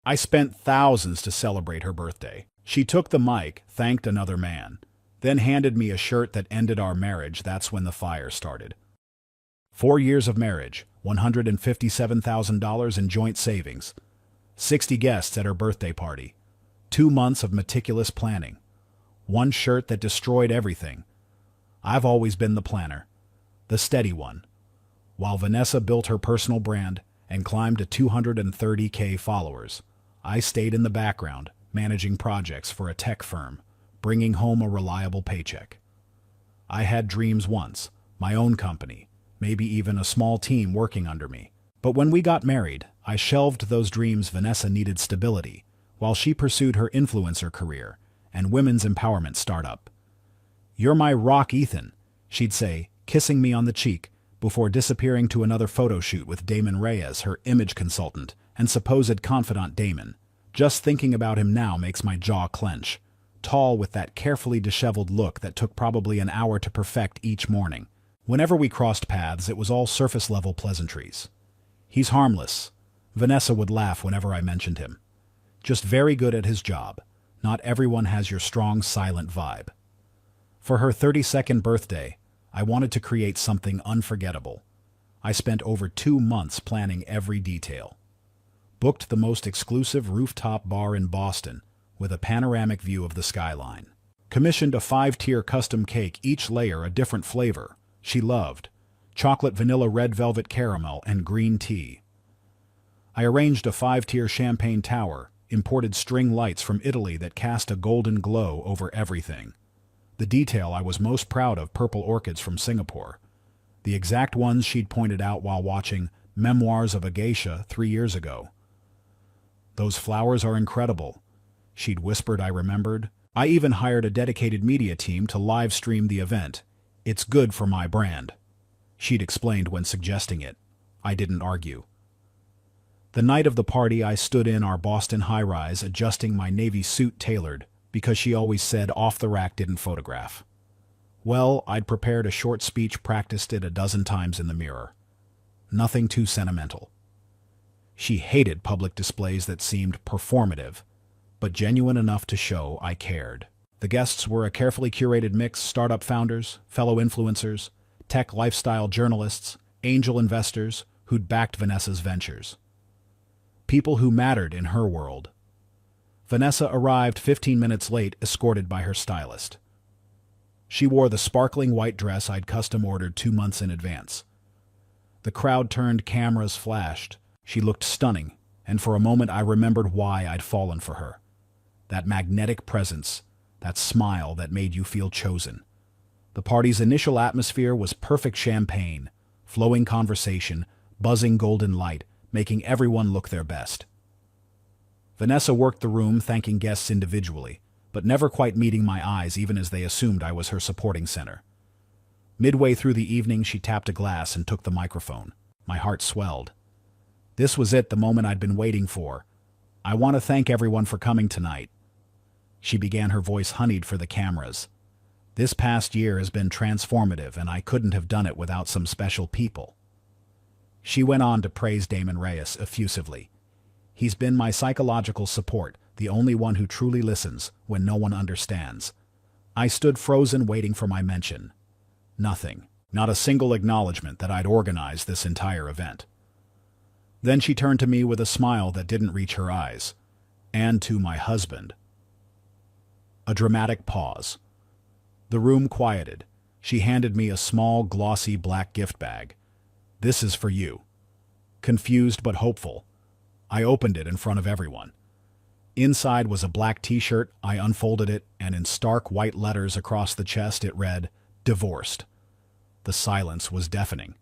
I spent thousands to celebrate her birthday. She took the mic, thanked another man, then handed me a shirt that ended our marriage. That's when the fire started. 4 years of marriage, $157,000 in joint savings, 60 guests at her birthday party, 2 months of meticulous planning, one shirt that destroyed everything. I've always been the planner, the steady one. While Vanessa built her personal brand and climbed to 230K followers, I stayed in the background, managing projects for a tech firm, bringing home a reliable paycheck. I had dreams once, my own company, maybe even a small team working under me. But when we got married, I shelved those dreams. Vanessa needed stability, while she pursued her influencer career and women's empowerment startup. "You're my rock, Ethan," she'd say, kissing me on the cheek, before disappearing to another photo shoot with Damon Reyes, her image consultant and supposed confidant. Damon, just thinking about him now makes my jaw clench. Tall with that carefully disheveled look that took probably an hour to perfect each morning. Whenever we crossed paths, it was all surface-level pleasantries. "He's harmless," Vanessa would laugh whenever I mentioned him. "Just very good at his job. Not everyone has your strong, silent vibe." For her 32nd birthday, I wanted to create something unforgettable. I spent over 2 months planning every detail. Booked the most exclusive rooftop bar in Boston, with a panoramic view of the skyline. Commissioned a 5-tier custom cake, each layer a different flavor she loved: chocolate, vanilla, red velvet, caramel, and green tea. I arranged a 5-tier champagne tower, imported string lights from Italy that cast a golden glow over everything. The detail I was most proud of: purple orchids from Singapore, the exact ones she'd pointed out while watching Memoirs of a Geisha 3 years ago. "Those flowers are incredible," she'd whispered. I remembered. I even hired a dedicated media team to live stream the event. "It's good for my brand," she'd explained when suggesting it. I didn't argue. The night of the party, I stood in our Boston high-rise adjusting my navy suit, tailored because she always said off the rack didn't photograph. Well, I'd prepared a short speech, practiced it a dozen times in the mirror. Nothing too sentimental. She hated public displays that seemed performative, but genuine enough to show I cared. The guests were a carefully curated mix: startup founders, fellow influencers, tech lifestyle journalists, angel investors who'd backed Vanessa's ventures. People who mattered in her world. Vanessa arrived 15 minutes late, escorted by her stylist. She wore the sparkling white dress I'd custom-ordered 2 months in advance. The crowd turned, cameras flashed. She looked stunning, and for a moment I remembered why I'd fallen for her. That magnetic presence, that smile that made you feel chosen. The party's initial atmosphere was perfect: champagne, flowing conversation, buzzing golden light, making everyone look their best. Vanessa worked the room, thanking guests individually, but never quite meeting my eyes, even as they assumed I was her supporting center. Midway through the evening, she tapped a glass and took the microphone. My heart swelled. This was it, the moment I'd been waiting for. "I want to thank everyone for coming tonight," she began, her voice honeyed for the cameras. "This past year has been transformative, and I couldn't have done it without some special people." She went on to praise Damon Reyes effusively. "He's been my psychological support, the only one who truly listens when no one understands." I stood frozen, waiting for my mention. Nothing. Not a single acknowledgement that I'd organized this entire event. Then she turned to me with a smile that didn't reach her eyes. "And to my husband." A dramatic pause. The room quieted. She handed me a small, glossy black gift bag. "This is for you." Confused but hopeful, I opened it in front of everyone. Inside was a black t-shirt. I unfolded it, and in stark white letters across the chest it read, "Divorced." The silence was deafening.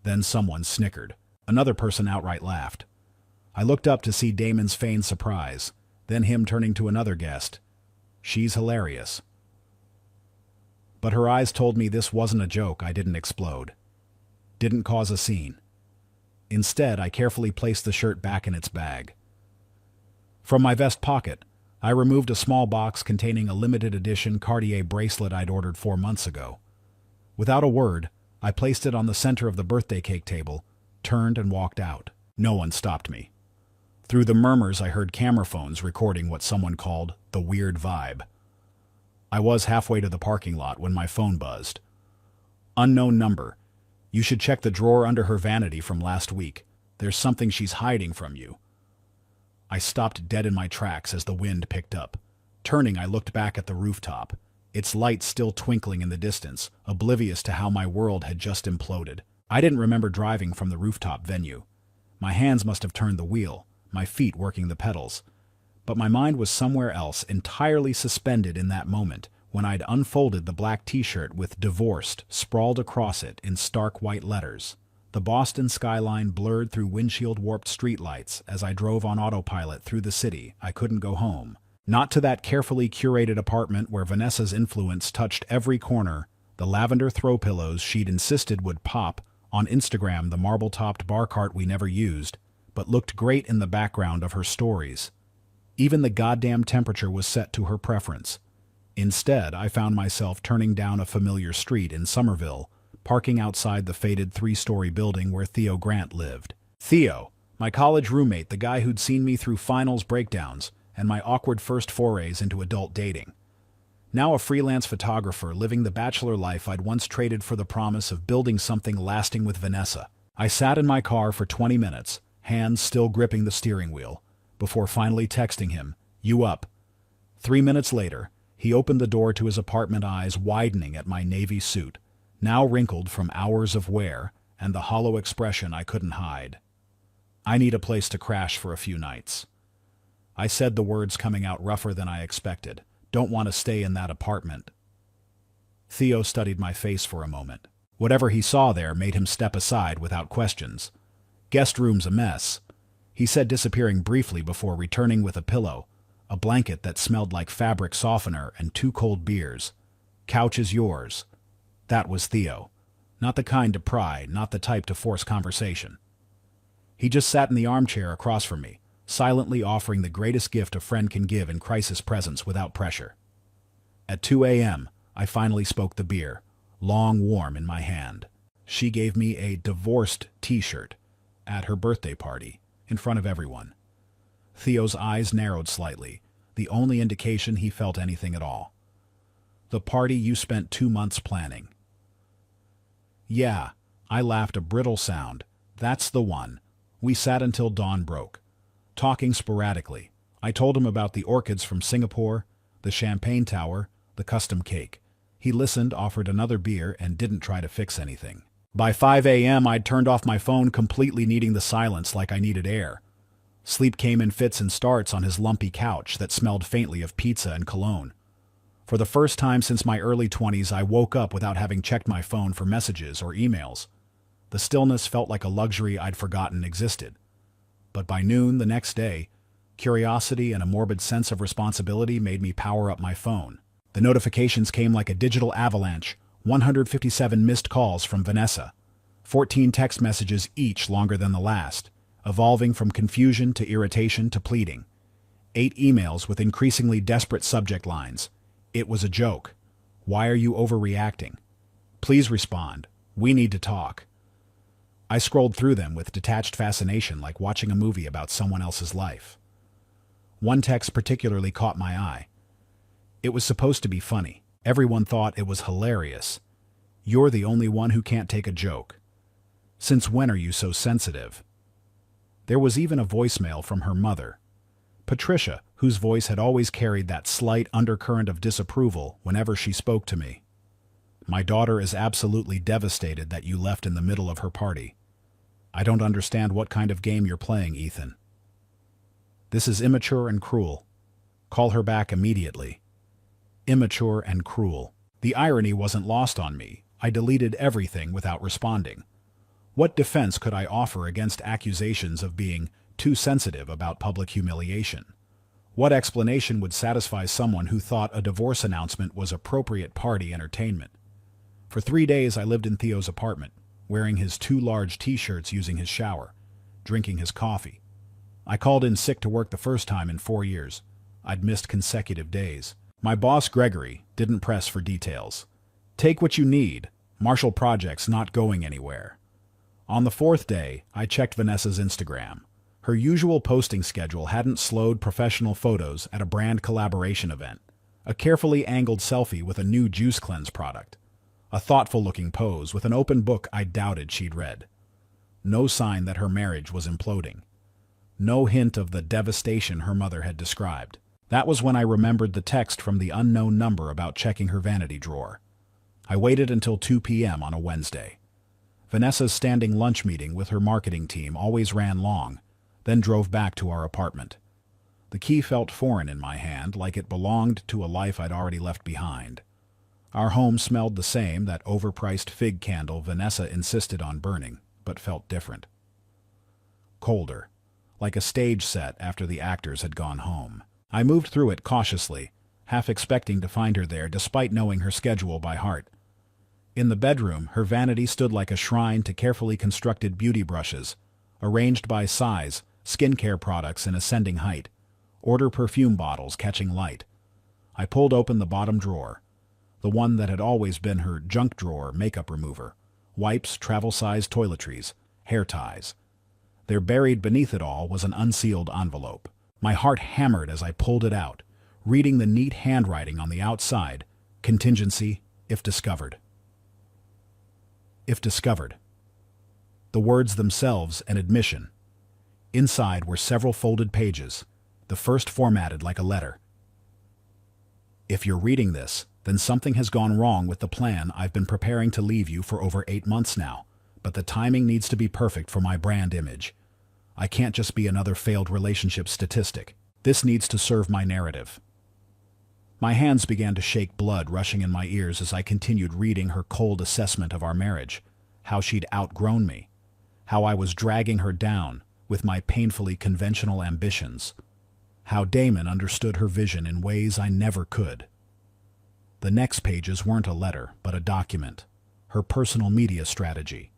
Then someone snickered. Another person outright laughed. I looked up to see Damon's feigned surprise, then him turning to another guest. "She's hilarious." But her eyes told me this wasn't a joke. I didn't explode. Didn't cause a scene. Instead, I carefully placed the shirt back in its bag. From my vest pocket, I removed a small box containing a limited edition Cartier bracelet I'd ordered 4 months ago. Without a word, I placed it on the center of the birthday cake table, turned and walked out. No one stopped me. Through the murmurs, I heard camera phones recording what someone called the weird vibe. I was halfway to the parking lot when my phone buzzed. Unknown number. You should check the drawer under her vanity from last week. There's something she's hiding from you. I stopped dead in my tracks as the wind picked up. Turning, I looked back at the rooftop, its lights still twinkling in the distance, oblivious to how my world had just imploded. I didn't remember driving from the rooftop venue. My hands must have turned the wheel, my feet working the pedals. But my mind was somewhere else, entirely suspended in that moment, when I'd unfolded the black t-shirt with "divorced" sprawled across it in stark white letters. The Boston skyline blurred through windshield-warped streetlights as I drove on autopilot through the city. I couldn't go home. Not to that carefully curated apartment where Vanessa's influence touched every corner, the lavender throw pillows she'd insisted would pop, on Instagram the marble-topped bar cart we never used, but looked great in the background of her stories. Even the goddamn temperature was set to her preference. Instead, I found myself turning down a familiar street in Somerville, parking outside the faded 3-story building where Theo Grant lived. Theo, my college roommate, the guy who'd seen me through finals breakdowns and my awkward first forays into adult dating. Now a freelance photographer living the bachelor life I'd once traded for the promise of building something lasting with Vanessa. I sat in my car for 20 minutes, hands still gripping the steering wheel, before finally texting him, "You up?" 3 minutes later, he opened the door to his apartment, eyes widening at my navy suit, now wrinkled from hours of wear, and the hollow expression I couldn't hide. "I need a place to crash for a few nights." I said, the words coming out rougher than I expected. "Don't want to stay in that apartment." Theo studied my face for a moment. Whatever he saw there made him step aside without questions. "Guest room's a mess," he said, disappearing briefly before returning with a pillow, a blanket that smelled like fabric softener, and 2 cold beers. "Couch is yours." That was Theo. Not the kind to pry, not the type to force conversation. He just sat in the armchair across from me, silently offering the greatest gift a friend can give in crisis presence without pressure. At 2 a.m., I finally spoke the beer, long warm in my hand. She gave me a "divorced" t-shirt at her birthday party, in front of everyone. Theo's eyes narrowed slightly, the only indication he felt anything at all. "The party you spent 2 months planning." "Yeah," I laughed, a brittle sound. "That's the one. We sat until dawn broke, talking sporadically. I told him about the orchids from Singapore, the champagne tower, the custom cake. He listened, offered another beer, and didn't try to fix anything. By 5 a.m., I'd turned off my phone, completely needing the silence like I needed air. Sleep came in fits and starts on his lumpy couch that smelled faintly of pizza and cologne. For the first time since my early 20s, I woke up without having checked my phone for messages or emails. The stillness felt like a luxury I'd forgotten existed. But by noon the next day, curiosity and a morbid sense of responsibility made me power up my phone. The notifications came like a digital avalanche, 157 missed calls from Vanessa, 14 text messages each longer than the last, evolving from confusion to irritation to pleading. 8 emails with increasingly desperate subject lines. "It was a joke. Why are you overreacting? Please respond. We need to talk." I scrolled through them with detached fascination, like watching a movie about someone else's life. One text particularly caught my eye. It was supposed to be funny. Everyone thought it was hilarious. "You're the only one who can't take a joke. Since when are you so sensitive?" There was even a voicemail from her mother, Patricia, whose voice had always carried that slight undercurrent of disapproval whenever she spoke to me. "My daughter is absolutely devastated that you left in the middle of her party. I don't understand what kind of game you're playing, Ethan. This is immature and cruel. Call her back immediately." Immature and cruel. The irony wasn't lost on me. I deleted everything without responding. What defense could I offer against accusations of being too sensitive about public humiliation? What explanation would satisfy someone who thought a divorce announcement was appropriate party entertainment? For 3 days I lived in Theo's apartment, wearing his 2 large t-shirts, using his shower, drinking his coffee. I called in sick to work the first time in 4 years. I'd missed consecutive days. My boss, Gregory, didn't press for details. "Take what you need. Marshall Project's not going anywhere." On the 4th day, I checked Vanessa's Instagram. Her usual posting schedule hadn't slowed professional photos at a brand collaboration event, a carefully angled selfie with a new juice cleanse product, a thoughtful-looking pose with an open book I doubted she'd read. No sign that her marriage was imploding. No hint of the devastation her mother had described. That was when I remembered the text from the unknown number about checking her vanity drawer. I waited until 2 p.m. on a Wednesday. Vanessa's standing lunch meeting with her marketing team always ran long, then drove back to our apartment. The key felt foreign in my hand, like it belonged to a life I'd already left behind. Our home smelled the same, that overpriced fig candle Vanessa insisted on burning, but felt different. Colder, like a stage set after the actors had gone home. I moved through it cautiously, half expecting to find her there despite knowing her schedule by heart. In the bedroom, her vanity stood like a shrine to carefully constructed beauty brushes, arranged by size, skincare products in ascending height, order perfume bottles catching light. I pulled open the bottom drawer, the one that had always been her junk drawer makeup remover, wipes, travel-sized toiletries, hair ties. There buried beneath it all was an unsealed envelope. My heart hammered as I pulled it out, reading the neat handwriting on the outside, contingency, if discovered. If discovered. The words themselves an admission. Inside were several folded pages, the first formatted like a letter. If you're reading this, then something has gone wrong with the plan I've been preparing to leave you for over 8 months now, but the timing needs to be perfect for my brand image. I can't just be another failed relationship statistic. This needs to serve my narrative. My hands began to shake, blood rushing in my ears as I continued reading her cold assessment of our marriage, how she'd outgrown me, how I was dragging her down with my painfully conventional ambitions, how Damon understood her vision in ways I never could. The next pages weren't a letter, but a document, her personal media strategy.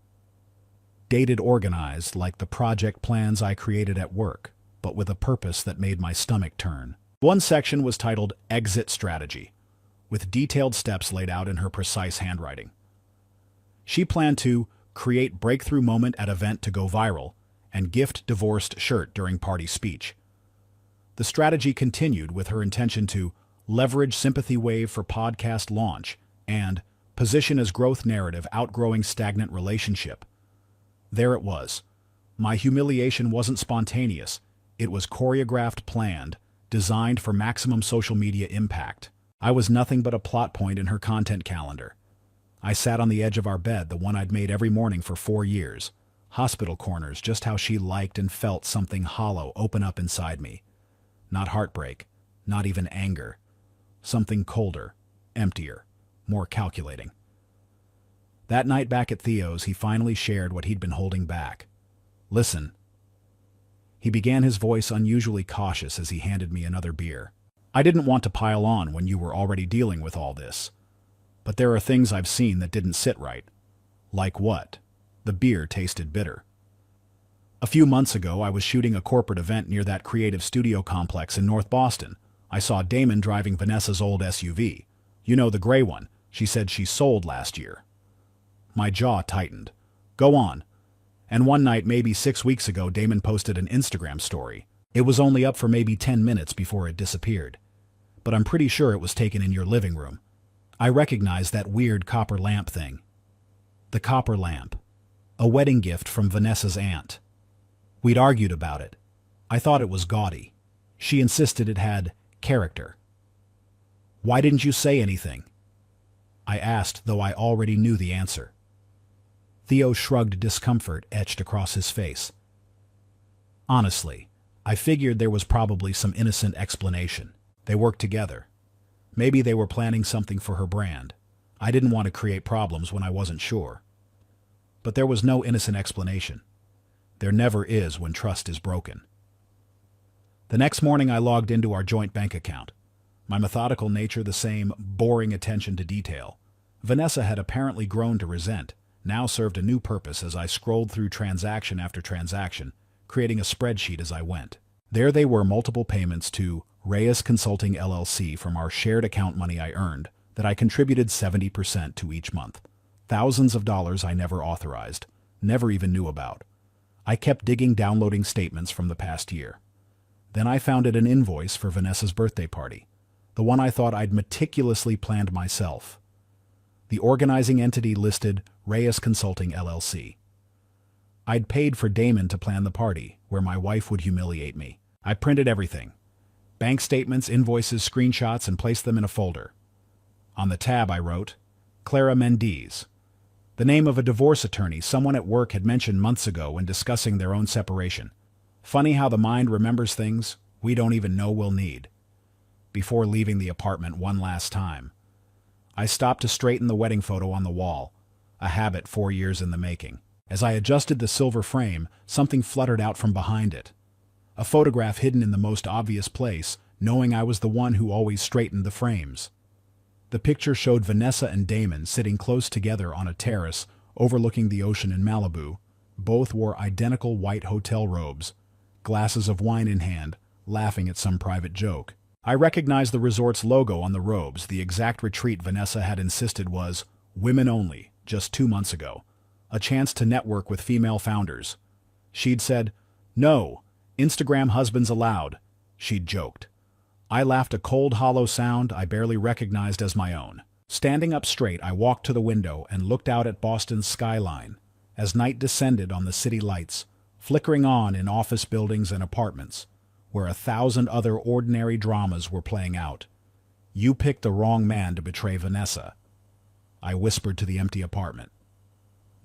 Dated, organized like the project plans I created at work, but with a purpose that made my stomach turn. One section was titled Exit Strategy, with detailed steps laid out in her precise handwriting. She planned to create breakthrough moment at event to go viral and gift divorced shirt during party speech. The strategy continued with her intention to leverage sympathy wave for podcast launch and position as growth narrative outgrowing stagnant relationship. There it was. My humiliation wasn't spontaneous. It was choreographed, planned, designed for maximum social media impact. I was nothing but a plot point in her content calendar. I sat on the edge of our bed, the one I'd made every morning for 4 years. Hospital corners, just how she liked and felt something hollow open up inside me. Not heartbreak, not even anger. Something colder, emptier, more calculating. That night back at Theo's, he finally shared what he'd been holding back. Listen. He began, his voice unusually cautious as he handed me another beer. I didn't want to pile on when you were already dealing with all this. But there are things I've seen that didn't sit right. Like what? The beer tasted bitter. A few months ago, I was shooting a corporate event near that creative studio complex in North Boston. I saw Damon driving Vanessa's old SUV. You know, the gray one she said she sold last year. My jaw tightened. Go on. And one night, maybe 6 weeks ago, Damon posted an Instagram story. It was only up for maybe 10 minutes before it disappeared. But I'm pretty sure it was taken in your living room. I recognized that weird copper lamp thing. The copper lamp. A wedding gift from Vanessa's aunt. We'd argued about it. I thought it was gaudy. She insisted it had character. Why didn't you say anything? I asked, though I already knew the answer. Theo shrugged, discomfort etched across his face. Honestly, I figured there was probably some innocent explanation. They worked together. Maybe they were planning something for her brand. I didn't want to create problems when I wasn't sure. But there was no innocent explanation. There never is when trust is broken. The next morning I logged into our joint bank account. My methodical nature the same, boring attention to detail. Vanessa had apparently grown to resent, now served a new purpose as I scrolled through transaction after transaction, creating a spreadsheet as I went. There they were, multiple payments to Reyes Consulting LLC from our shared account money I earned, that I contributed 70% to each month. Thousands of dollars I never authorized, never even knew about. I kept digging, downloading statements from the past year. Then I found an invoice for Vanessa's birthday party, the one I thought I'd meticulously planned myself. The organizing entity listed Reyes Consulting LLC. I'd paid for Damon to plan the party, where my wife would humiliate me. I printed everything. Bank statements, invoices, screenshots, and placed them in a folder. On the tab I wrote, Clara Mendez, the name of a divorce attorney someone at work had mentioned months ago when discussing their own separation. Funny how the mind remembers things we don't even know we'll need. Before leaving the apartment one last time, I stopped to straighten the wedding photo on the wall, a habit 4 years in the making. As I adjusted the silver frame, something fluttered out from behind it. A photograph hidden in the most obvious place, knowing I was the one who always straightened the frames. The picture showed Vanessa and Damon sitting close together on a terrace overlooking the ocean in Malibu. Both wore identical white hotel robes, glasses of wine in hand, laughing at some private joke. I recognized the resort's logo on the robes, the exact retreat Vanessa had insisted was women only just 2 months ago, a chance to network with female founders. She'd said, "No, Instagram husbands allowed," she'd joked. I laughed, a cold, hollow sound I barely recognized as my own. Standing up straight, I walked to the window and looked out at Boston's skyline as night descended on the city lights, flickering on in office buildings and apartments, where 1,000 other ordinary dramas were playing out. "You picked the wrong man to betray Vanessa," I whispered to the empty apartment.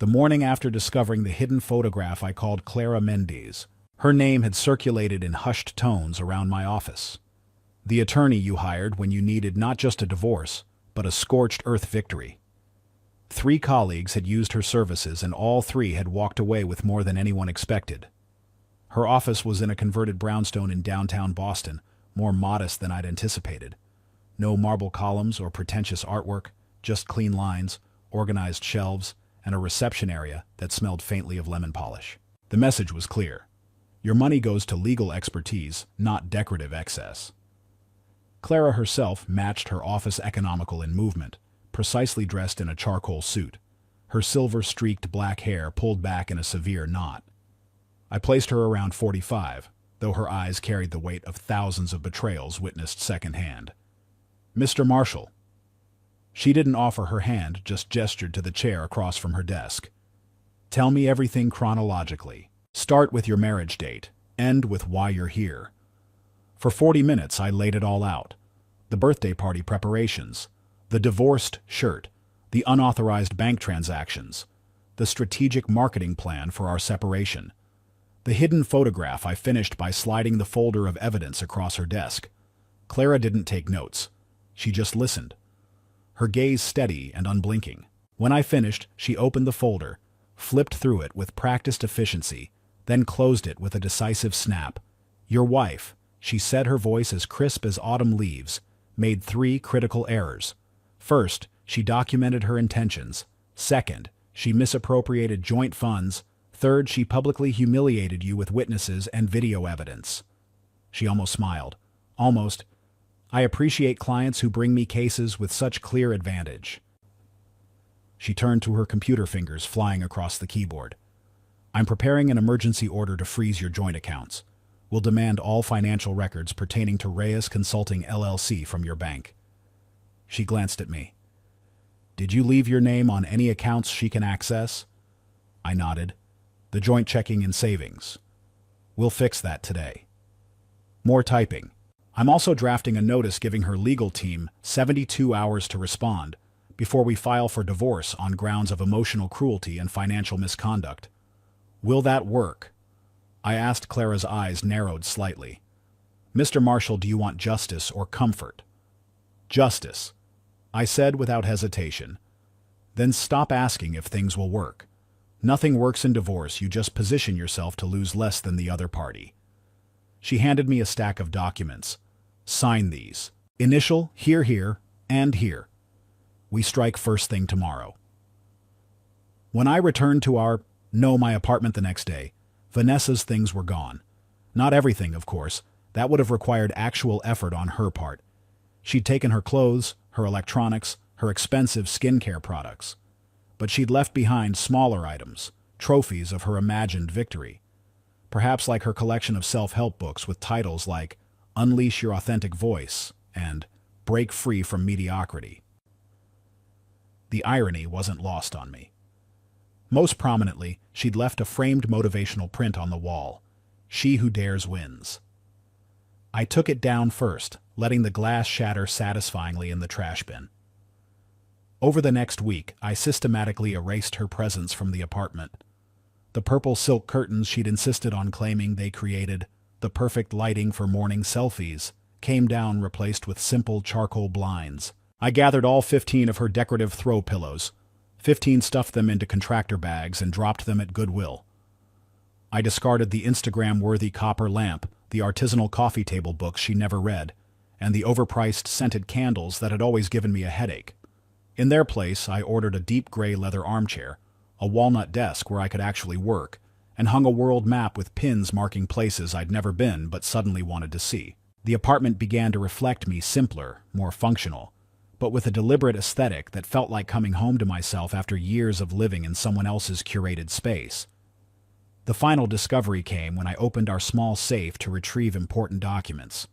The morning after discovering the hidden photograph, I called Clara Mendez. Her name had circulated in hushed tones around my office. The attorney you hired when you needed not just a divorce, but a scorched earth victory. 3 colleagues had used her services, and all 3 had walked away with more than anyone expected. Her office was in a converted brownstone in downtown Boston, more modest than I'd anticipated. No marble columns or pretentious artwork, just clean lines, organized shelves, and a reception area that smelled faintly of lemon polish. The message was clear. Your money goes to legal expertise, not decorative excess. Clara herself matched her office, economical in movement, precisely dressed in a charcoal suit, her silver-streaked black hair pulled back in a severe knot. I placed her around 45, though her eyes carried the weight of thousands of betrayals witnessed secondhand. "Mr. Marshall." She didn't offer her hand, just gestured to the chair across from her desk. "Tell me everything chronologically. Start with your marriage date, end with why you're here." For 40 minutes I laid it all out. The birthday party preparations, the divorced shirt, the unauthorized bank transactions, the strategic marketing plan for our separation. The hidden photograph I finished by sliding the folder of evidence across her desk. Clara didn't take notes. She just listened, her gaze steady and unblinking. When I finished, she opened the folder, flipped through it with practiced efficiency, then closed it with a decisive snap. "Your wife," she said, her voice as crisp as autumn leaves, made 3 critical errors. First, she documented her intentions. Second, she misappropriated joint funds. Third, she publicly humiliated you with witnesses and video evidence. She almost smiled. Almost. I appreciate clients who bring me cases with such clear advantage. She turned to her computer, fingers flying across the keyboard. "I'm preparing an emergency order to freeze your joint accounts. Will demand all financial records pertaining to Reyes Consulting LLC from your bank." She glanced at me. "Did you leave your name on any accounts she can access?" I nodded. "The joint checking and savings. We'll fix that today." More typing. "I'm also drafting a notice giving her legal team 72 hours to respond before we file for divorce on grounds of emotional cruelty and financial misconduct. Will that work?" I asked. Clara's eyes narrowed slightly. "Mr. Marshall, do you want justice or comfort?" "Justice," I said without hesitation. "Then stop asking if things will work. Nothing works in divorce, you just position yourself to lose less than the other party." She handed me a stack of documents. "Sign these. Initial, here, and here. We strike first thing tomorrow." When I returned to my apartment the next day, Vanessa's things were gone. Not everything, of course. That would have required actual effort on her part. She'd taken her clothes, her electronics, her expensive skincare products. But she'd left behind smaller items, trophies of her imagined victory. perhaps like her collection of self-help books with titles like Unleash Your Authentic Voice and Break Free from Mediocrity. The irony wasn't lost on me. Most prominently, she'd left a framed motivational print on the wall, "She who dares wins." I took it down first, letting the glass shatter satisfyingly in the trash bin. Over the next week, I systematically erased her presence from the apartment. The purple silk curtains she'd insisted on claiming they created the perfect lighting for morning selfies came down, replaced with simple charcoal blinds. I gathered all 15 of her decorative throw pillows, 15 stuffed them into contractor bags and dropped them at Goodwill. I discarded the Instagram-worthy copper lamp, the artisanal coffee table books she never read, and the overpriced scented candles that had always given me a headache. In their place, I ordered a deep gray leather armchair, a walnut desk where I could actually work, and hung a world map with pins marking places I'd never been but suddenly wanted to see. The apartment began to reflect me, simpler, more functional, but with a deliberate aesthetic that felt like coming home to myself after years of living in someone else's curated space. The final discovery came when I opened our small safe to retrieve important documents.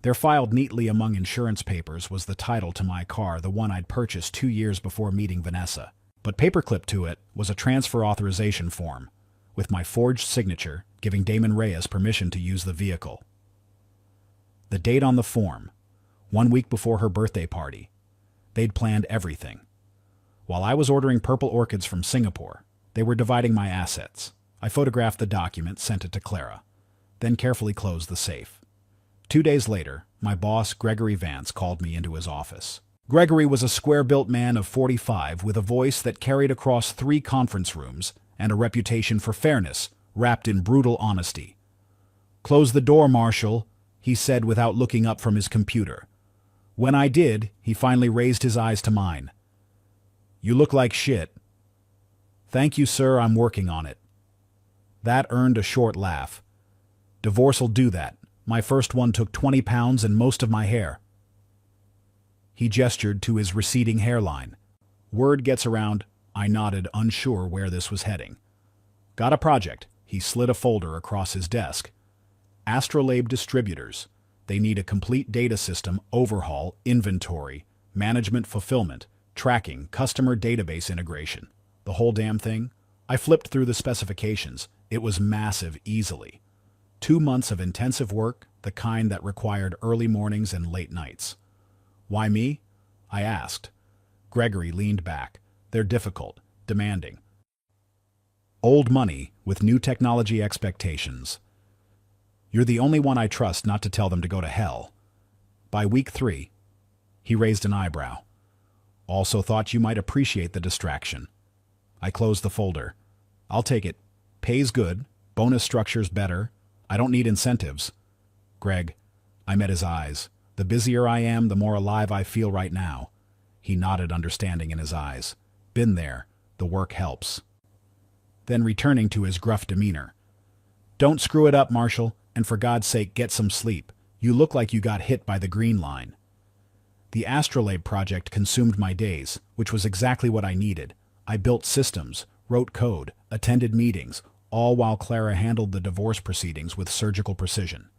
There, filed neatly among insurance papers, was the title to my car, the one I'd purchased 2 years before meeting Vanessa. But paperclipped to it was a transfer authorization form, with my forged signature giving Damon Reyes permission to use the vehicle. The date on the form, 1 week before her birthday party. They'd planned everything. While I was ordering purple orchids from Singapore, they were dividing my assets. I photographed the document, sent it to Clara, then carefully closed the safe. 2 days later, my boss, Gregory Vance, called me into his office. Gregory was a square-built man of 45 with a voice that carried across 3 conference rooms and a reputation for fairness, wrapped in brutal honesty. "Close the door, Marshall," he said without looking up from his computer. When I did, he finally raised his eyes to mine. "You look like shit." "Thank you, sir, I'm working on it." That earned a short laugh. "Divorce'll do that. My first one took 20 pounds and most of my hair." He gestured to his receding hairline. "Word gets around." I nodded, unsure where this was heading. "Got a project." He slid a folder across his desk. "Astrolabe Distributors. They need a complete data system overhaul, inventory, management, fulfillment, tracking, customer database integration. The whole damn thing?" I flipped through the specifications. It was massive, easily. 2 months of intensive work, the kind that required early mornings and late nights. "Why me?" I asked. Gregory leaned back. "They're difficult, demanding. Old money with new technology expectations. You're the only one I trust not to tell them to go to hell. By week 3, he raised an eyebrow. "Also thought you might appreciate the distraction." I closed the folder. "I'll take it. Pays good, bonus structure's better. I don't need incentives." "Greg," I met his eyes. "The busier I am, the more alive I feel right now." He nodded, understanding in his eyes. "Been there. The work helps." Then, returning to his gruff demeanor, "Don't screw it up, Marshall, and for God's sake, get some sleep. You look like you got hit by the green line." The Astrolabe project consumed my days, which was exactly what I needed. I built systems, wrote code, attended meetings, all while Clara handled the divorce proceedings with surgical precision.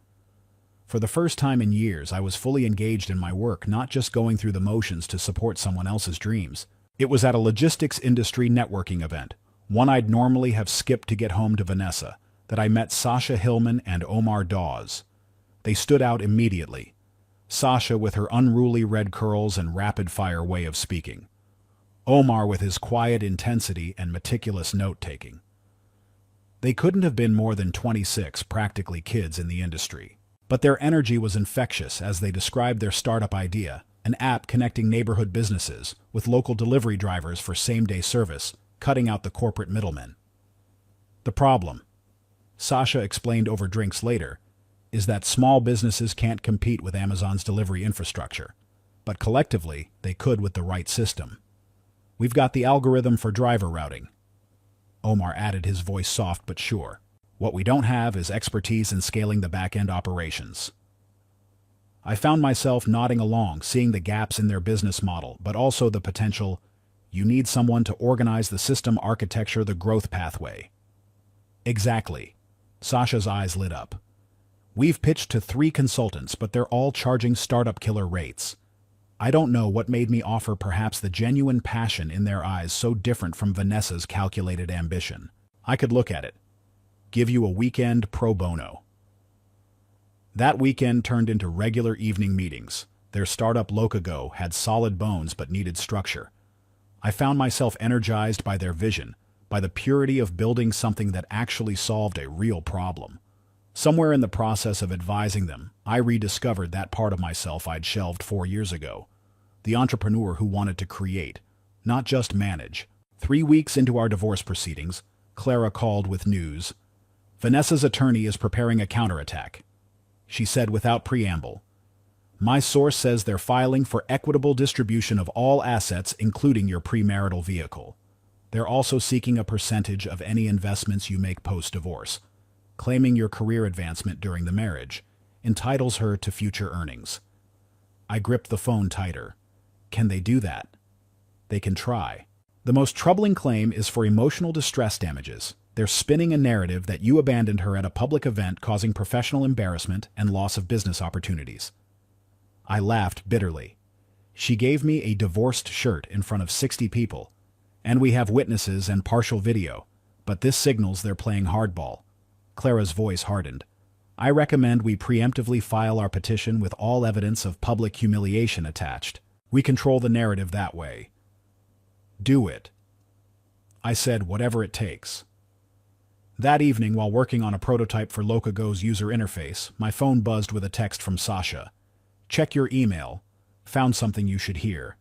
For the first time in years, I was fully engaged in my work, not just going through the motions to support someone else's dreams. It was at a logistics industry networking event, one I'd normally have skipped to get home to Vanessa, that I met Sasha Hillman and Omar Dawes. They stood out immediately. Sasha with her unruly red curls and rapid-fire way of speaking. Omar with his quiet intensity and meticulous note-taking. They couldn't have been more than 26, practically kids in the industry. But their energy was infectious as they described their startup idea, an app connecting neighborhood businesses with local delivery drivers for same-day service, cutting out the corporate middlemen. "The problem," Sasha explained over drinks later, "is that small businesses can't compete with Amazon's delivery infrastructure, but collectively they could with the right system. We've got the algorithm for driver routing." Omar added, his voice soft but sure. "What we don't have is expertise in scaling the back-end operations." I found myself nodding along, seeing the gaps in their business model, but also the potential. You need someone to organize the system architecture, the growth pathway. Exactly. Sasha's eyes lit up. We've pitched to 3 consultants, but they're all charging startup killer rates. I don't know what made me offer, perhaps the genuine passion in their eyes so different from Vanessa's calculated ambition. I could look at it. Give you a weekend pro bono. That weekend turned into regular evening meetings. Their startup Locago had solid bones but needed structure. I found myself energized by their vision, by the purity of building something that actually solved a real problem. Somewhere in the process of advising them, I rediscovered that part of myself I'd shelved 4 years ago. The entrepreneur who wanted to create, not just manage. 3 weeks into our divorce proceedings, Clara called with news. Vanessa's attorney is preparing a counterattack. She said without preamble. My source says they're filing for equitable distribution of all assets, including your premarital vehicle. They're also seeking a percentage of any investments you make post-divorce. Claiming your career advancement during the marriage entitles her to future earnings. I gripped the phone tighter. Can they do that? They can try. The most troubling claim is for emotional distress damages. They're spinning a narrative that you abandoned her at a public event, causing professional embarrassment and loss of business opportunities. I laughed bitterly. She gave me a divorced shirt in front of 60 people, and we have witnesses and partial video, but this signals they're playing hardball. Clara's voice hardened. I recommend we preemptively file our petition with all evidence of public humiliation attached. We control the narrative that way. Do it. I said, whatever it takes. That evening, while working on a prototype for Locago's user interface, my phone buzzed with a text from Sasha. Check your email. Found something you should hear.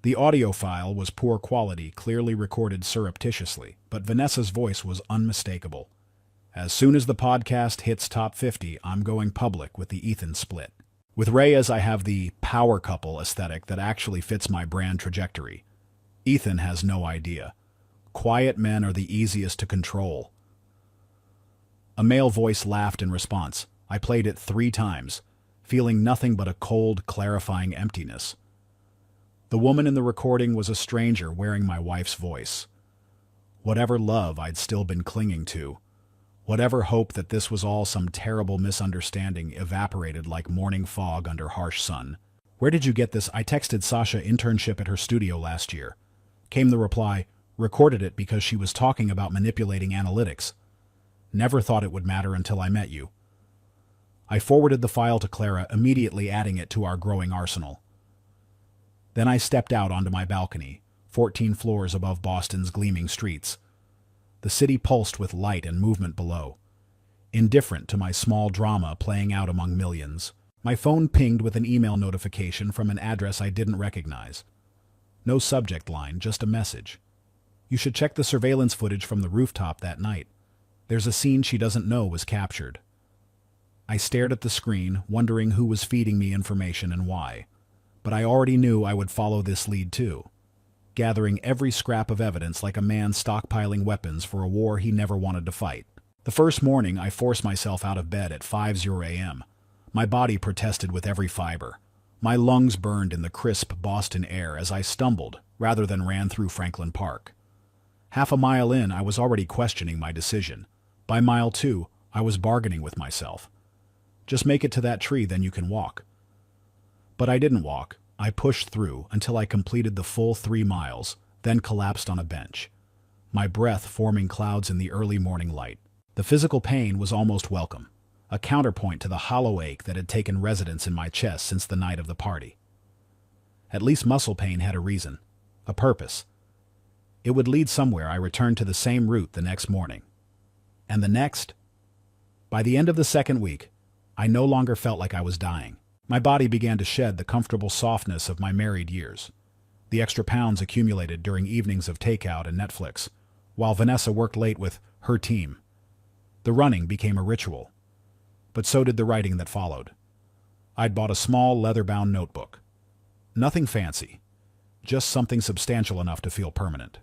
The audio file was poor quality, clearly recorded surreptitiously, but Vanessa's voice was unmistakable. As soon as the podcast hits top 50, I'm going public with the Ethan split. With Reyes, I have the power couple aesthetic that actually fits my brand trajectory. Ethan has no idea. Quiet men are the easiest to control. A male voice laughed in response. I played it 3 times, feeling nothing but a cold, clarifying emptiness. The woman in the recording was a stranger wearing my wife's voice. Whatever love I'd still been clinging to, whatever hope that this was all some terrible misunderstanding, evaporated like morning fog under harsh sun. Where did you get this? I texted Sasha internship at her studio last year. Came the reply, recorded it because she was talking about manipulating analytics. Never thought it would matter until I met you. I forwarded the file to Clara, immediately adding it to our growing arsenal. Then I stepped out onto my balcony, 14 floors above Boston's gleaming streets. The city pulsed with light and movement below. Indifferent to my small drama playing out among millions, my phone pinged with an email notification from an address I didn't recognize. No subject line, just a message. You should check the surveillance footage from the rooftop that night. There's a scene she doesn't know was captured. I stared at the screen, wondering who was feeding me information and why. But I already knew I would follow this lead too, gathering every scrap of evidence like a man stockpiling weapons for a war he never wanted to fight. The first morning, I forced myself out of bed at 5:00 a.m. My body protested with every fiber. My lungs burned in the crisp Boston air as I stumbled, rather than ran through Franklin Park. Half a mile in, I was already questioning my decision. By mile 2, I was bargaining with myself. Just make it to that tree, then you can walk. But I didn't walk. I pushed through until I completed the full 3 miles, then collapsed on a bench, my breath forming clouds in the early morning light. The physical pain was almost welcome, a counterpoint to the hollow ache that had taken residence in my chest since the night of the party. At least muscle pain had a reason, a purpose. It would lead somewhere. I returned to the same route the next morning. And the next? By the end of the 2nd week, I no longer felt like I was dying. My body began to shed the comfortable softness of my married years. The extra pounds accumulated during evenings of takeout and Netflix, while Vanessa worked late with her team. The running became a ritual, but so did the writing that followed. I'd bought a small leather-bound notebook. Nothing fancy, just something substantial enough to feel permanent.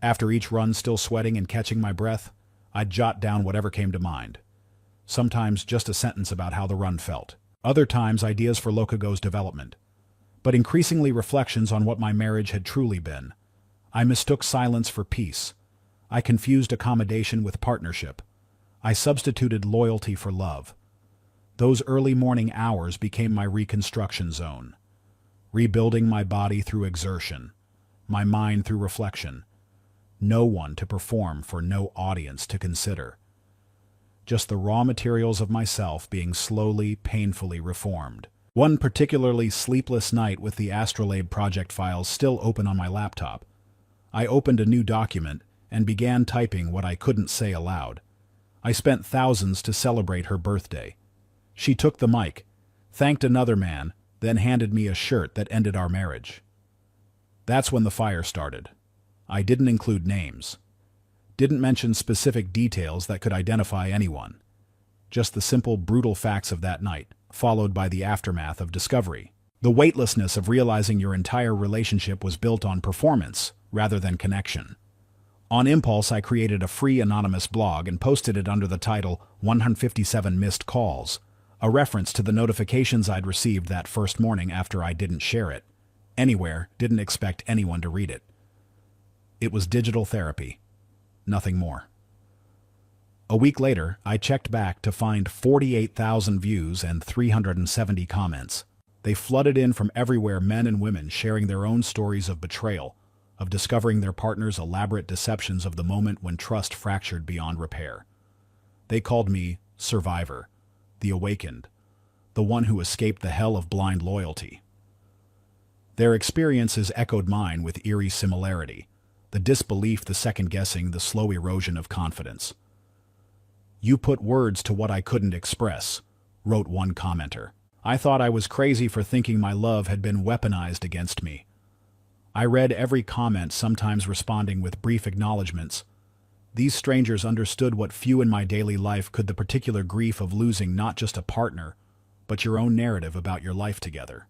After each run, still sweating and catching my breath, I'd jot down whatever came to mind. Sometimes just a sentence about how the run felt. Other times ideas for Locago's development. But increasingly reflections on what my marriage had truly been. I mistook silence for peace. I confused accommodation with partnership. I substituted loyalty for love. Those early morning hours became my reconstruction zone, rebuilding my body through exertion, my mind through reflection. No one to perform for no audience to consider. Just the raw materials of myself being slowly, painfully reformed. One particularly sleepless night with the Astrolabe project files still open on my laptop, I opened a new document and began typing what I couldn't say aloud. I spent thousands to celebrate her birthday. She took the mic, thanked another man, then handed me a shirt that ended our marriage. That's when the fire started. I didn't include names. Didn't mention specific details that could identify anyone. Just the simple, brutal facts of that night, followed by the aftermath of discovery. The weightlessness of realizing your entire relationship was built on performance rather than connection. On impulse, I created a free anonymous blog and posted it under the title 157 Missed Calls, a reference to the notifications I'd received that first morning after I didn't share it. Anywhere, didn't expect anyone to read it. It was digital therapy. Nothing more. A week later, I checked back to find 48,000 views and 370 comments. They flooded in from everywhere, men and women sharing their own stories of betrayal, of discovering their partner's elaborate deceptions of the moment when trust fractured beyond repair. They called me Survivor, the Awakened, the one who escaped the hell of blind loyalty. Their experiences echoed mine with eerie similarity, the disbelief, the second-guessing, the slow erosion of confidence. "You put words to what I couldn't express," wrote one commenter. "I thought I was crazy for thinking my love had been weaponized against me." I read every comment, sometimes responding with brief acknowledgments. These strangers understood what few in my daily life could: the particular grief of losing not just a partner, but your own narrative about your life together.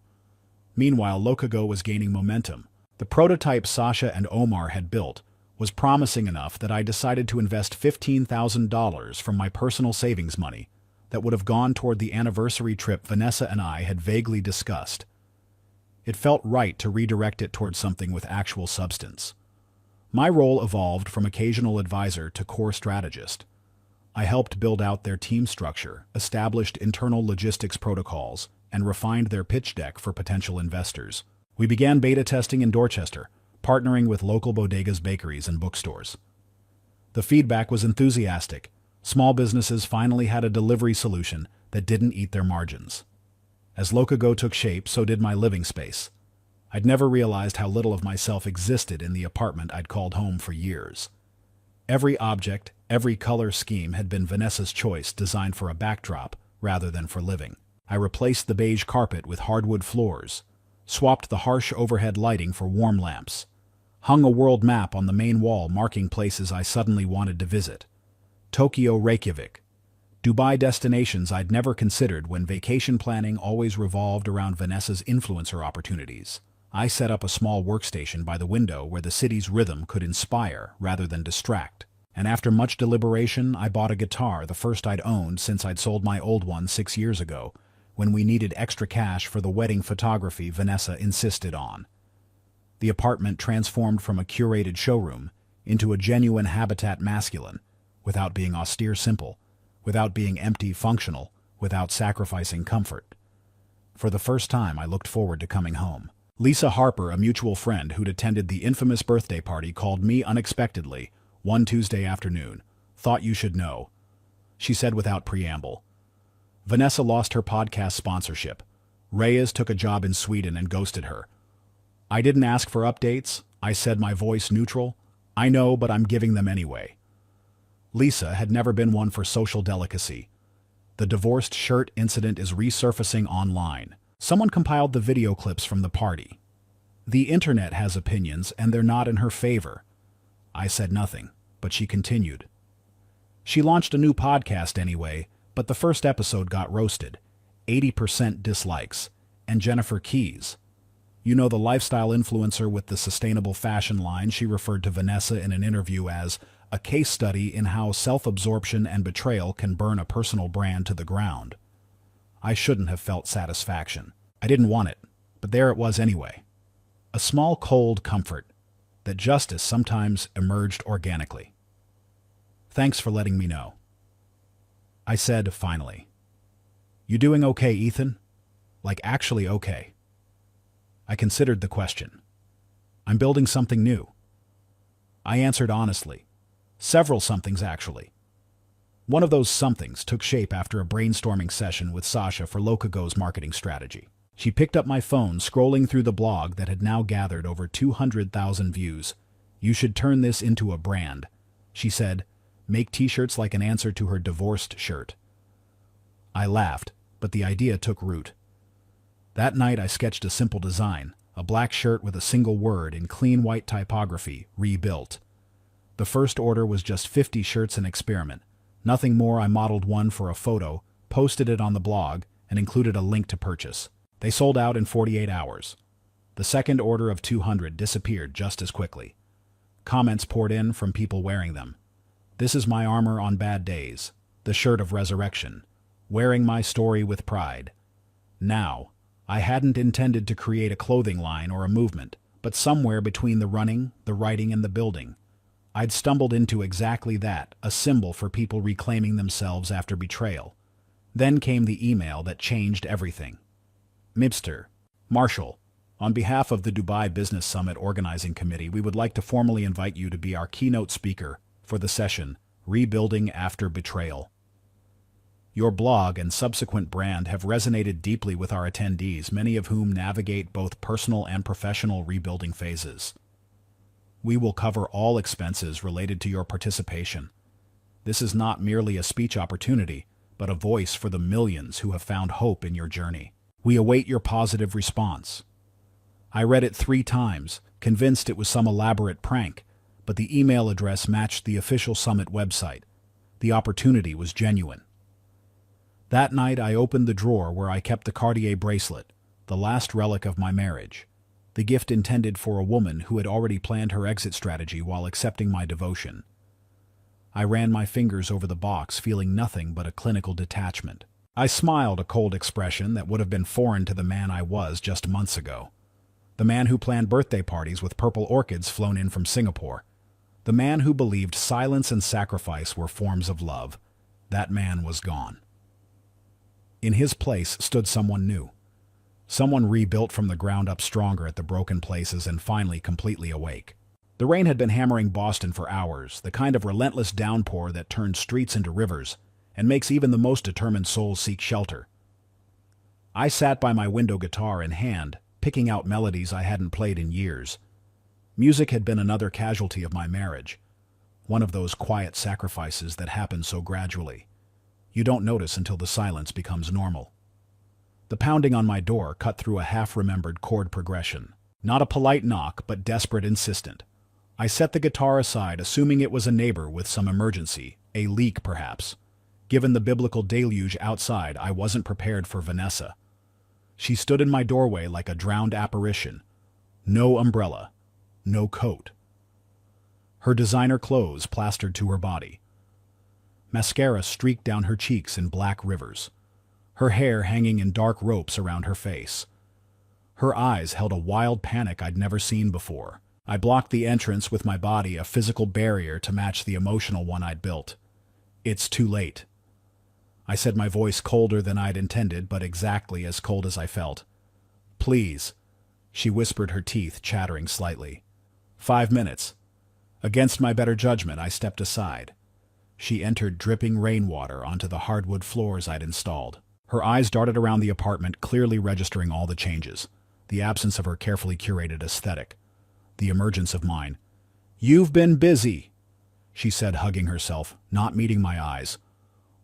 Meanwhile, Locago was gaining momentum. The prototype Sasha and Omar had built was promising enough that I decided to invest $15,000 from my personal savings money that would have gone toward the anniversary trip Vanessa and I had vaguely discussed. It felt right to redirect it toward something with actual substance. My role evolved from occasional advisor to core strategist. I helped build out their team structure, established internal logistics protocols, and refined their pitch deck for potential investors. We began beta testing in Dorchester, partnering with local bodegas, bakeries, and bookstores. The feedback was enthusiastic. Small businesses finally had a delivery solution that didn't eat their margins. As Locago took shape, so did my living space. I'd never realized how little of myself existed in the apartment I'd called home for years. Every object, every color scheme had been Vanessa's choice, designed for a backdrop rather than for living. I replaced the beige carpet with hardwood floors, swapped the harsh overhead lighting for warm lamps, hung a world map on the main wall marking places I suddenly wanted to visit. Tokyo, Reykjavik, Dubai, destinations I'd never considered when vacation planning always revolved around Vanessa's influencer opportunities. I set up a small workstation by the window where the city's rhythm could inspire rather than distract. And after much deliberation, I bought a guitar, the first I'd owned since I'd sold my old one 6 years ago, when we needed extra cash for the wedding photography Vanessa insisted on. The apartment transformed from a curated showroom into a genuine habitat masculine, without being austere simple, without being empty functional, without sacrificing comfort. For the first time, I looked forward to coming home. Lisa Harper, a mutual friend who'd attended the infamous birthday party, called me unexpectedly one Tuesday afternoon. "Thought you should know," she said without preamble. Vanessa lost her podcast sponsorship. Reyes took a job in Sweden and ghosted her. "I didn't ask for updates," I said, my voice neutral. "I know, but I'm giving them anyway." Lisa had never been one for social delicacy. The divorced shirt incident is resurfacing online. Someone compiled the video clips from the party. The internet has opinions, and they're not in her favor. I said nothing, but she continued. She launched a new podcast anyway, but the first episode got roasted. 80% dislikes. And Jennifer Keys, you know, the lifestyle influencer with the sustainable fashion line, she referred to Vanessa in an interview as a case study in how self-absorption and betrayal can burn a personal brand to the ground. I shouldn't have felt satisfaction. I didn't want it, but there it was anyway. A small cold comfort that justice sometimes emerged organically. Thanks for letting me know. I said, finally. You doing okay, Ethan? Like, actually okay. I considered the question. I'm building something new. I answered honestly. Several somethings, actually. One of those somethings took shape after a brainstorming session with Sasha for Locago's marketing strategy. She picked up my phone, scrolling through the blog that had now gathered over 200,000 views. You should turn this into a brand, she said. Make t-shirts like an answer to her divorced shirt. I laughed, but the idea took root. That night I sketched a simple design, a black shirt with a single word in clean white typography, rebuilt. The first order was just 50 shirts, an experiment. Nothing more. I modeled one for a photo, posted it on the blog, and included a link to purchase. They sold out in 48 hours. The second order of 200 disappeared just as quickly. Comments poured in from people wearing them. This is my armor on bad days, the shirt of resurrection, wearing my story with pride. Now, I hadn't intended to create a clothing line or a movement, but somewhere between the running, the writing, and the building, I'd stumbled into exactly that, a symbol for people reclaiming themselves after betrayal. Then came the email that changed everything. Mr. Marshall, on behalf of the Dubai Business Summit Organizing Committee, we would like to formally invite you to be our keynote speaker for the session, Rebuilding After Betrayal. Your blog and subsequent brand have resonated deeply with our attendees, many of whom navigate both personal and professional rebuilding phases. We will cover all expenses related to your participation. This is not merely a speech opportunity, but a voice for the millions who have found hope in your journey. We await your positive response. I read it 3 times, convinced it was some elaborate prank, but the email address matched the official summit website. The opportunity was genuine. That night I opened the drawer where I kept the Cartier bracelet, the last relic of my marriage, the gift intended for a woman who had already planned her exit strategy while accepting my devotion. I ran my fingers over the box, feeling nothing but a clinical detachment. I smiled, a cold expression that would have been foreign to the man I was just months ago. The man who planned birthday parties with purple orchids flown in from Singapore. The man who believed silence and sacrifice were forms of love. That man was gone. In his place stood someone new. Someone rebuilt from the ground up, stronger at the broken places and finally completely awake. The rain had been hammering Boston for hours, the kind of relentless downpour that turns streets into rivers and makes even the most determined souls seek shelter. I sat by my window, guitar in hand, picking out melodies I hadn't played in years. Music had been another casualty of my marriage, one of those quiet sacrifices that happen so gradually. You don't notice until the silence becomes normal. The pounding on my door cut through a half-remembered chord progression. Not a polite knock, but desperate, insistent. I set the guitar aside, assuming it was a neighbor with some emergency, a leak perhaps. Given the biblical deluge outside, I wasn't prepared for Vanessa. She stood in my doorway like a drowned apparition. No umbrella, no coat. Her designer clothes plastered to her body. Mascara streaked down her cheeks in black rivers. Her hair hanging in dark ropes around her face. Her eyes held a wild panic I'd never seen before. I blocked the entrance with my body, a physical barrier to match the emotional one I'd built. It's too late. I said, my voice colder than I'd intended, but exactly as cold as I felt. Please, she whispered, her teeth chattering slightly. 5 minutes. Against my better judgment, I stepped aside. She entered, dripping rainwater onto the hardwood floors I'd installed. Her eyes darted around the apartment, clearly registering all the changes. The absence of her carefully curated aesthetic. The emergence of mine. You've been busy, she said, hugging herself, not meeting my eyes.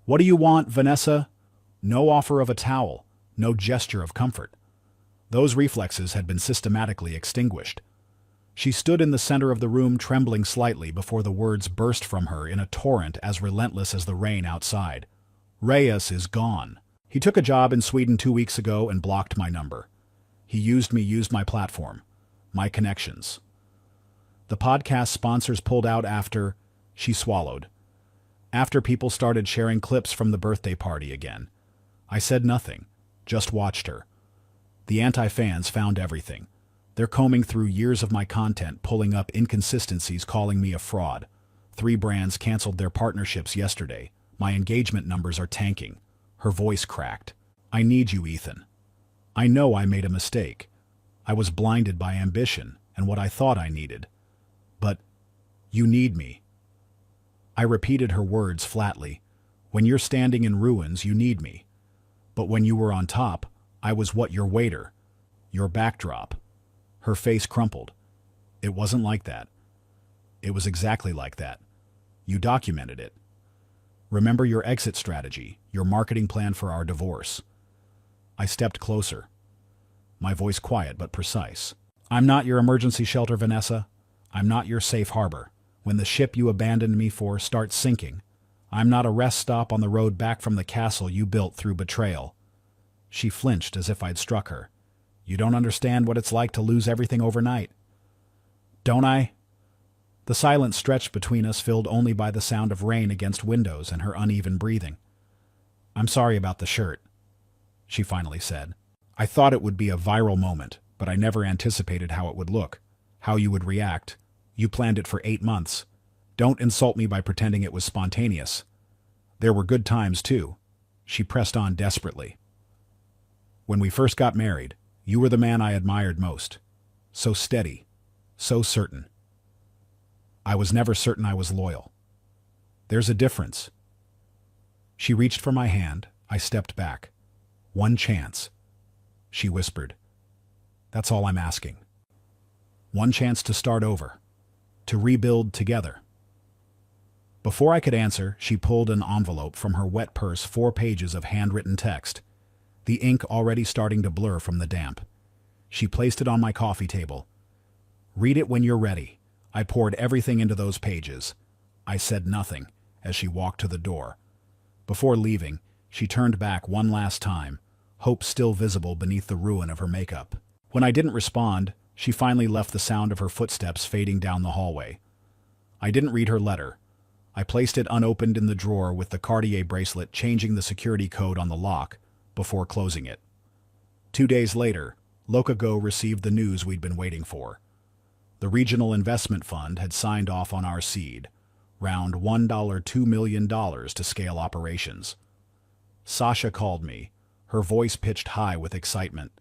What do you want, Vanessa? No offer of a towel, no gesture of comfort. Those reflexes had been systematically extinguished. She stood in the center of the room, trembling slightly before the words burst from her in a torrent as relentless as the rain outside. Reyes is gone. He took a job in Sweden 2 weeks ago and blocked my number. He used my platform, my connections. The podcast sponsors pulled out after, she swallowed. After people started sharing clips from the birthday party again. I said nothing, just watched her. The anti-fans found everything. They're combing through years of my content, pulling up inconsistencies, calling me a fraud, 3 brands canceled their partnerships yesterday. My engagement numbers are tanking. Her voice cracked. I need you, Ethan. I know I made a mistake. I was blinded by ambition and what I thought I needed. But you need me. I repeated her words flatly. When you're standing in ruins, you need me. But when you were on top, I was what your waiter, your backdrop. Her face crumpled. It wasn't like that. It was exactly like that. You documented it. Remember your exit strategy, your marketing plan for our divorce. I stepped closer. My voice quiet but precise. I'm not your emergency shelter, Vanessa. I'm not your safe harbor. When the ship you abandoned me for starts sinking, I'm not a rest stop on the road back from the castle you built through betrayal. She flinched as if I'd struck her. You don't understand what it's like to lose everything overnight. Don't I? The silence stretched between us, filled only by the sound of rain against windows and her uneven breathing. I'm sorry about the shirt, she finally said. I thought it would be a viral moment, but I never anticipated how it would look, how you would react. You planned it for 8 months. Don't insult me by pretending it was spontaneous. There were good times, too. She pressed on desperately. When we first got married, you were the man I admired most. So steady, so certain. I was never certain I was loyal. There's a difference. She reached for my hand. I stepped back. One chance, she whispered. That's all I'm asking. One chance to start over, to rebuild together. Before I could answer, she pulled an envelope from her wet purse, 4 pages of handwritten text, the ink already starting to blur from the damp. She placed it on my coffee table. Read it when you're ready. I poured everything into those pages. I said nothing as she walked to the door. Before leaving, she turned back one last time, hope still visible beneath the ruin of her makeup. When I didn't respond, she finally left the sound of her footsteps fading down the hallway. I didn't read her letter. I placed it unopened in the drawer with the Cartier bracelet, changing the security code on the lock before closing it. 2 days later, Locago received the news we'd been waiting for. The regional investment fund had signed off on our seed, round $2 million to scale operations. Sasha called me, her voice pitched high with excitement.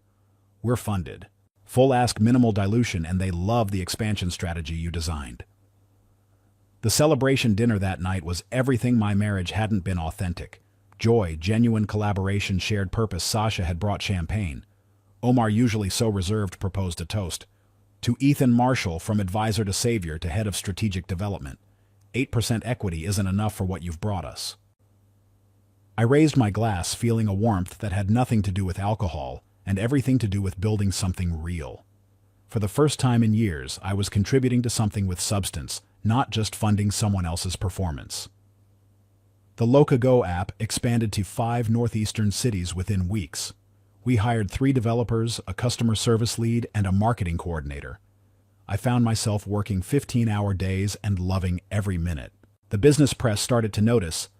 We're funded. Full ask, minimal dilution, and they love the expansion strategy you designed. The celebration dinner that night was everything my marriage hadn't been: authentic. Joy, genuine collaboration, shared purpose. Sasha had brought champagne. Omar, usually so reserved, proposed a toast. To Ethan Marshall, from advisor to savior to head of strategic development. 8% equity isn't enough for what you've brought us. I raised my glass, feeling a warmth that had nothing to do with alcohol and everything to do with building something real. For the first time in years, I was contributing to something with substance, not just funding someone else's performance. The Locago app expanded to 5 northeastern cities within weeks. We hired 3 developers, a customer service lead, and a marketing coordinator. I found myself working 15-hour days and loving every minute. The business press started to notice.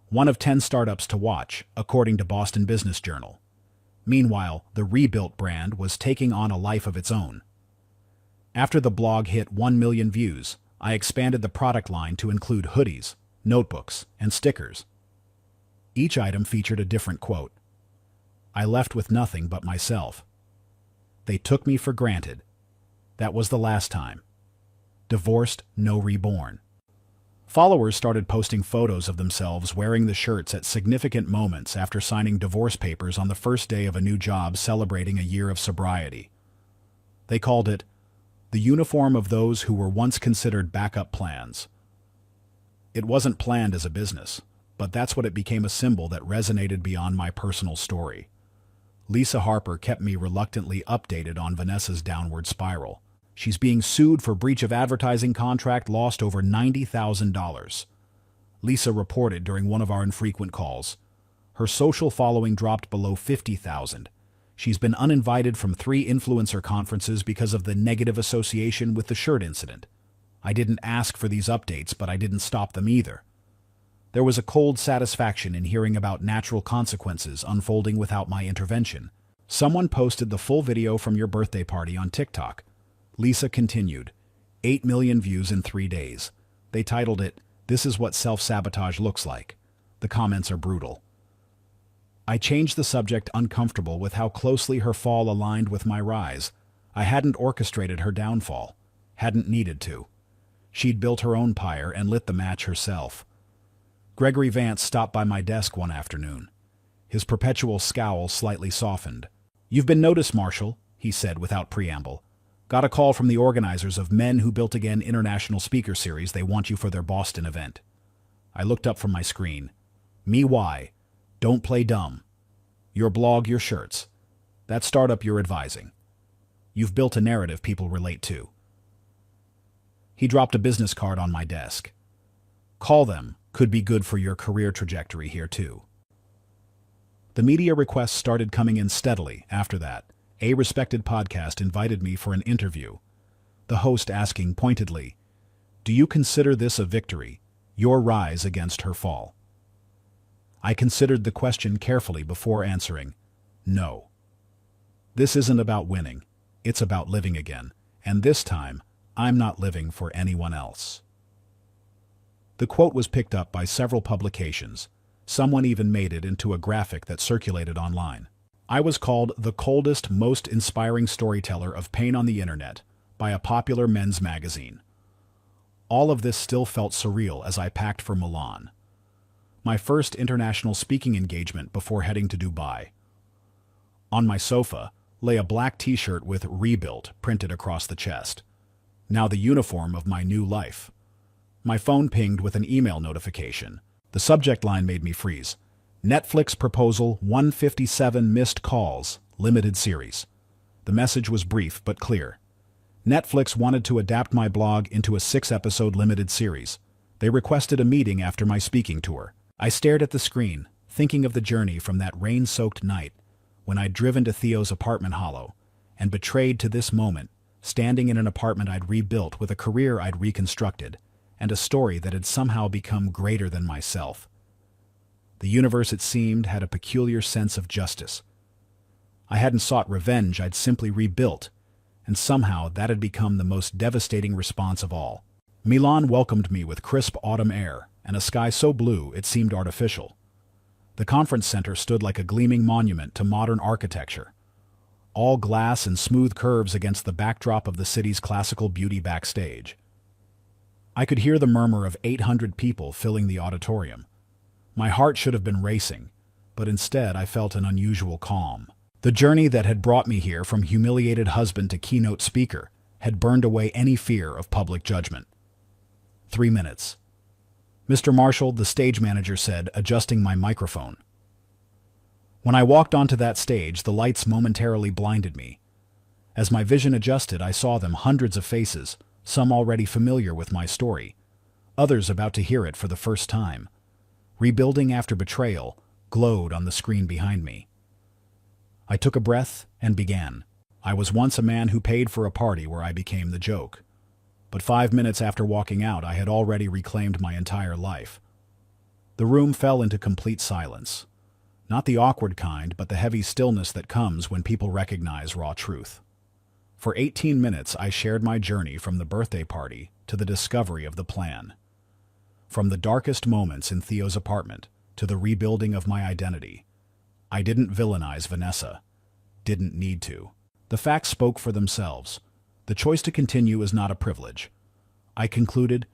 One of 10 startups to watch, according to Boston Business Journal. Meanwhile, the rebuilt brand was taking on a life of its own. After the blog hit 1 million views, I expanded the product line to include hoodies, notebooks, and stickers. Each item featured a different quote. I left with nothing but myself. They took me for granted. That was the last time. Divorced, no reborn. Followers started posting photos of themselves wearing the shirts at significant moments after signing divorce papers on the first day of a new job, celebrating a year of sobriety. They called it the uniform of those who were once considered backup plans. It wasn't planned as a business, but that's what it became, a symbol that resonated beyond my personal story. Lisa Harper kept me reluctantly updated on Vanessa's downward spiral. She's being sued for breach of advertising contract, lost over $90,000. Lisa reported during one of our infrequent calls. Her social following dropped below 50,000. She's been uninvited from 3 influencer conferences because of the negative association with the shirt incident. I didn't ask for these updates, but I didn't stop them either. There was a cold satisfaction in hearing about natural consequences unfolding without my intervention. Someone posted the full video from your birthday party on TikTok. Lisa continued, 8 million views in 3 days. They titled it, This is what self-sabotage looks like. The comments are brutal. I changed the subject, uncomfortable with how closely her fall aligned with my rise. I hadn't orchestrated her downfall. Hadn't needed to. She'd built her own pyre and lit the match herself. Gregory Vance stopped by my desk one afternoon. His perpetual scowl slightly softened. "You've been noticed, Marshall," he said without preamble. "Got a call from the organizers of Men Who Built Again International Speaker Series. They want you for their Boston event." I looked up from my screen. "Me why? Don't play dumb. Your blog, your shirts. That startup you're advising. You've built a narrative people relate to." He dropped a business card on my desk. "Call them. Could be good for your career trajectory here too." The media requests started coming in steadily after that. A respected podcast invited me for an interview. The host asking pointedly, "Do you consider this a victory, your rise against her fall?" I considered the question carefully before answering, "No. This isn't about winning. It's about living again. And this time, I'm not living for anyone else." The quote was picked up by several publications. Someone even made it into a graphic that circulated online. I was called the coldest, most inspiring storyteller of pain on the internet by a popular men's magazine. All of this still felt surreal as I packed for Milan, my first international speaking engagement before heading to Dubai. On my sofa lay a black t-shirt with "Rebuilt" printed across the chest. Now the uniform of my new life. My phone pinged with an email notification. The subject line made me freeze. "Netflix proposal 157 missed calls, limited series." The message was brief but clear. Netflix wanted to adapt my blog into a 6-episode limited series. They requested a meeting after my speaking tour. I stared at the screen, thinking of the journey from that rain-soaked night when I'd driven to Theo's apartment hollow, and betrayed to this moment, standing in an apartment I'd rebuilt with a career I'd reconstructed, and a story that had somehow become greater than myself. The universe, it seemed, had a peculiar sense of justice. I hadn't sought revenge, I'd simply rebuilt, and somehow that had become the most devastating response of all. Milan welcomed me with crisp autumn air and a sky so blue it seemed artificial. The conference center stood like a gleaming monument to modern architecture, all glass and smooth curves against the backdrop of the city's classical beauty backstage. I could hear the murmur of 800 people filling the auditorium. My heart should have been racing, but instead I felt an unusual calm. The journey that had brought me here from humiliated husband to keynote speaker had burned away any fear of public judgment. 3 minutes. "Mr. Marshall," the stage manager said, adjusting my microphone. When I walked onto that stage, the lights momentarily blinded me. As my vision adjusted, I saw them, hundreds of faces, some already familiar with my story, others about to hear it for the first time. Rebuilding After Betrayal glowed on the screen behind me. I took a breath and began. I was once a man who paid for a party where I became the joke. But 5 minutes after walking out, I had already reclaimed my entire life. The room fell into complete silence. Not the awkward kind, but the heavy stillness that comes when people recognize raw truth. For 18 minutes, I shared my journey from the birthday party to the discovery of the plan. From the darkest moments in Theo's apartment to the rebuilding of my identity. I didn't villainize Vanessa. Didn't need to. The facts spoke for themselves. The choice to continue is not a privilege. I concluded,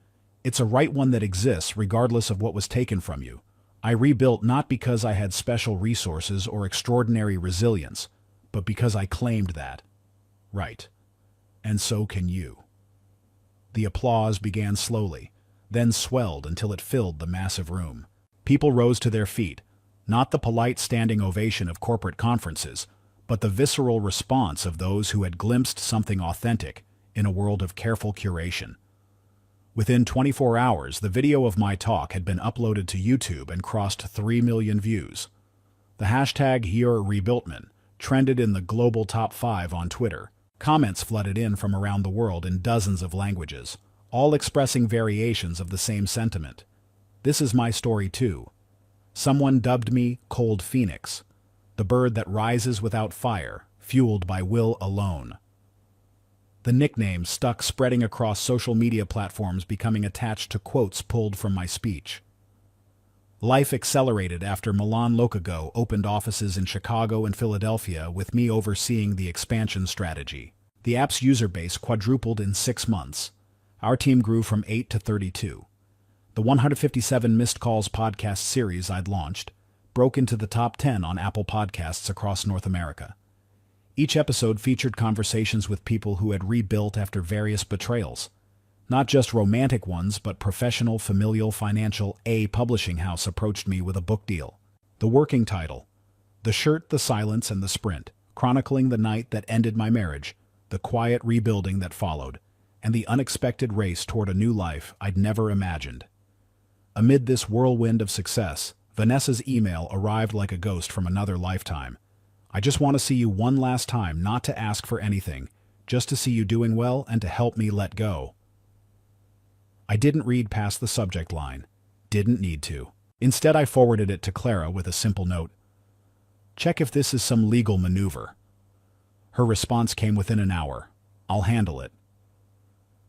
it's a right one that exists regardless of what was taken from you. I rebuilt not because I had special resources or extraordinary resilience, but because I claimed that right. And so can you. The applause began slowly, then swelled until it filled the massive room. People rose to their feet, not the polite standing ovation of corporate conferences, but the visceral response of those who had glimpsed something authentic in a world of careful curation. Within 24 hours, the video of my talk had been uploaded to YouTube and crossed 3 million views. The hashtag #HearRebuiltMan trended in the global top 5 on Twitter. Comments flooded in from around the world in dozens of languages, all expressing variations of the same sentiment. This is my story too. Someone dubbed me Cold Phoenix, the bird that rises without fire, fueled by will alone. The nickname stuck, spreading across social media platforms, becoming attached to quotes pulled from my speech. Life accelerated after Milan Locago opened offices in Chicago and Philadelphia, with me overseeing the expansion strategy. The app's user base quadrupled in 6 months. Our team grew from 8 to 32. The 157 Missed Calls podcast series I'd launched broke into the top 10 on Apple Podcasts across North America. Each episode featured conversations with people who had rebuilt after various betrayals. Not just romantic ones, but professional, familial, financial. A publishing house approached me with a book deal. The working title: The Shirt, the Silence, and the Sprint, chronicling the night that ended my marriage, the quiet rebuilding that followed, and the unexpected race toward a new life I'd never imagined. Amid this whirlwind of success, Vanessa's email arrived like a ghost from another lifetime. I just want to see you one last time, not to ask for anything, just to see you doing well and to help me let go. I didn't read past the subject line. Didn't need to. Instead, I forwarded it to Clara with a simple note: check if this is some legal maneuver. Her response came within an hour: I'll handle it.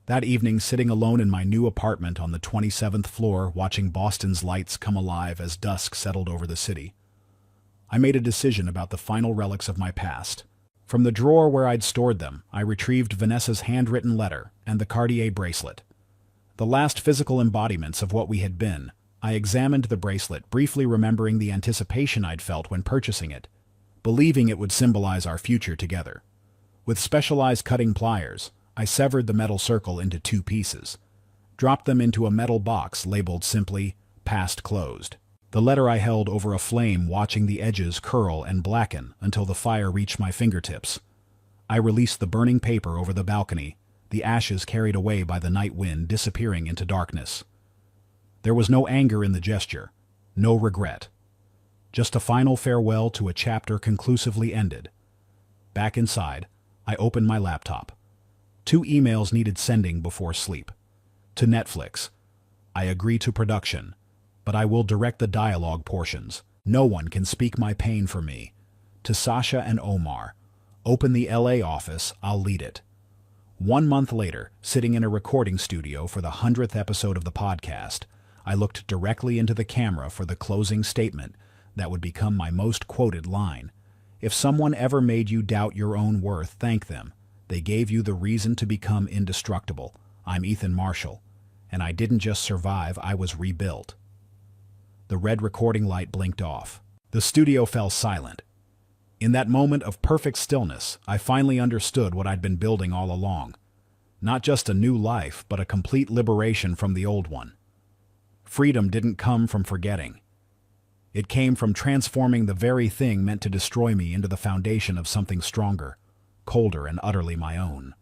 That evening, sitting alone in my new apartment on the 27th floor, watching Boston's lights come alive as dusk settled over the city, I made a decision about the final relics of my past. From the drawer where I'd stored them, I retrieved Vanessa's handwritten letter and the Cartier bracelet. The last physical embodiments of what we had been. I examined the bracelet, briefly remembering the anticipation I'd felt when purchasing it, believing it would symbolize our future together. With specialized cutting pliers, I severed the metal circle into 2 pieces, dropped them into a metal box labeled simply "Past Closed." The letter I held over a flame, watching the edges curl and blacken until the fire reached my fingertips. I released the burning paper over the balcony, the ashes carried away by the night wind, disappearing into darkness. There was no anger in the gesture, no regret. Just a final farewell to a chapter conclusively ended. Back inside, I opened my laptop. 2 emails needed sending before sleep. To Netflix: I agree to production, but I will direct the dialogue portions. No one can speak my pain for me. To Sasha and Omar: open the LA office, I'll lead it. 1 month later, sitting in a recording studio for the 100th episode of the podcast, I looked directly into the camera for the closing statement that would become my most quoted line. If someone ever made you doubt your own worth, thank them. They gave you the reason to become indestructible. I'm Ethan Marshall, and I didn't just survive, I was rebuilt. The red recording light blinked off. The studio fell silent. In that moment of perfect stillness, I finally understood what I'd been building all along. Not just a new life, but a complete liberation from the old one. Freedom didn't come from forgetting. It came from transforming the very thing meant to destroy me into the foundation of something stronger, colder, and utterly my own.